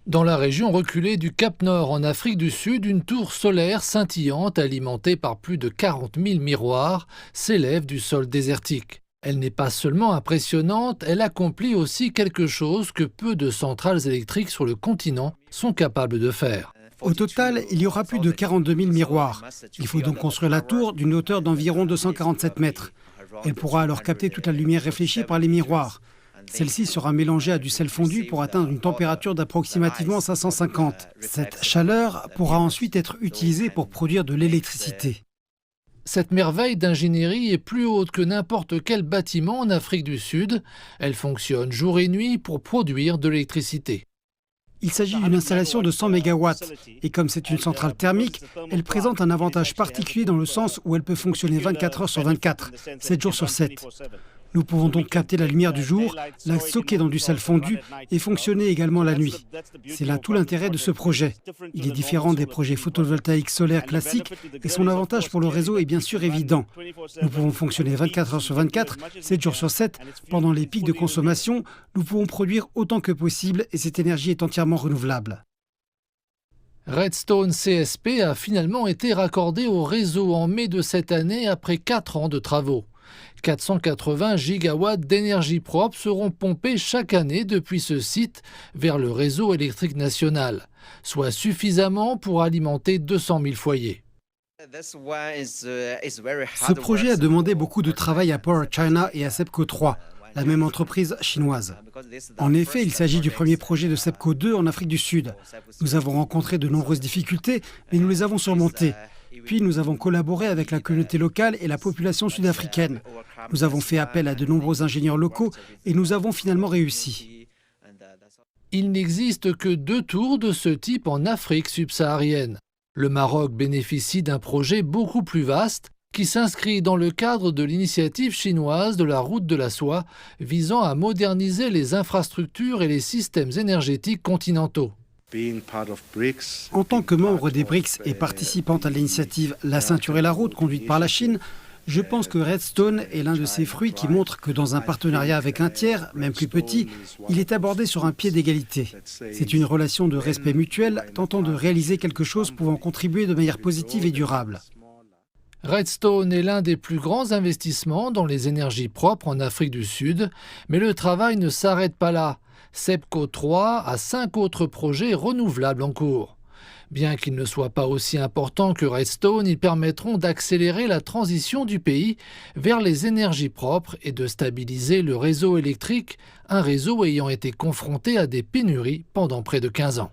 Dans la région reculée du Cap-Nord en Afrique du Sud, une tour solaire scintillante alimentée par plus de 40 000 miroirs s'élève du sol désertique. Elle n'est pas seulement impressionnante, elle accomplit aussi quelque chose que peu de centrales électriques sur le continent sont capables de faire. Au total, il y aura plus de 42 000 miroirs. Il faut donc construire la tour d'une hauteur d'environ 247 mètres. Elle pourra alors capter toute la lumière réfléchie par les miroirs. Celle-ci sera mélangée à du sel fondu pour atteindre une température d'approximativement 550. Cette chaleur pourra ensuite être utilisée pour produire de l'électricité. Cette merveille d'ingénierie est plus haute que n'importe quel bâtiment en Afrique du Sud. Elle fonctionne jour et nuit pour produire de l'électricité. Il s'agit d'une installation de 100 MW et comme c'est une centrale thermique, elle présente un avantage particulier dans le sens où elle peut fonctionner 24 heures sur 24, 7 jours sur 7. Nous pouvons donc capter la lumière du jour, la stocker dans du sel fondu et fonctionner également la nuit. C'est là tout l'intérêt de ce projet. Il est différent des projets photovoltaïques solaires classiques et son avantage pour le réseau est bien sûr évident. Nous pouvons fonctionner 24 heures sur 24, 7 jours sur 7. Pendant les pics de consommation, nous pouvons produire autant que possible et cette énergie est entièrement renouvelable. Redstone CSP a finalement été raccordé au réseau en mai de cette année après 4 ans de travaux. 480 gigawatts d'énergie propre seront pompés chaque année depuis ce site vers le réseau électrique national, soit suffisamment pour alimenter 200 000 foyers. Ce projet a demandé beaucoup de travail à Power China et à SEPCO 3, la même entreprise chinoise. En effet, il s'agit du premier projet de SEPCO 2 en Afrique du Sud. Nous avons rencontré de nombreuses difficultés, mais nous les avons surmontées. Puis nous avons collaboré avec la communauté locale et la population sud-africaine. Nous avons fait appel à de nombreux ingénieurs locaux et nous avons finalement réussi. Il n'existe que 2 tours de ce type en Afrique subsaharienne. Le Maroc bénéficie d'un projet beaucoup plus vaste qui s'inscrit dans le cadre de l'initiative chinoise de la route de la soie visant à moderniser les infrastructures et les systèmes énergétiques continentaux. En tant que membre des BRICS et participant à l'initiative La ceinture et la route conduite par la Chine, je pense que Redstone est l'un de ces fruits qui montrent que dans un partenariat avec un tiers, même plus petit, il est abordé sur un pied d'égalité. C'est une relation de respect mutuel tentant de réaliser quelque chose pouvant contribuer de manière positive et durable. Redstone est l'un des plus grands investissements dans les énergies propres en Afrique du Sud, mais le travail ne s'arrête pas là. SEPCO 3 a 5 autres projets renouvelables en cours. Bien qu'ils ne soient pas aussi importants que Redstone, ils permettront d'accélérer la transition du pays vers les énergies propres et de stabiliser le réseau électrique, un réseau ayant été confronté à des pénuries pendant près de 15 ans.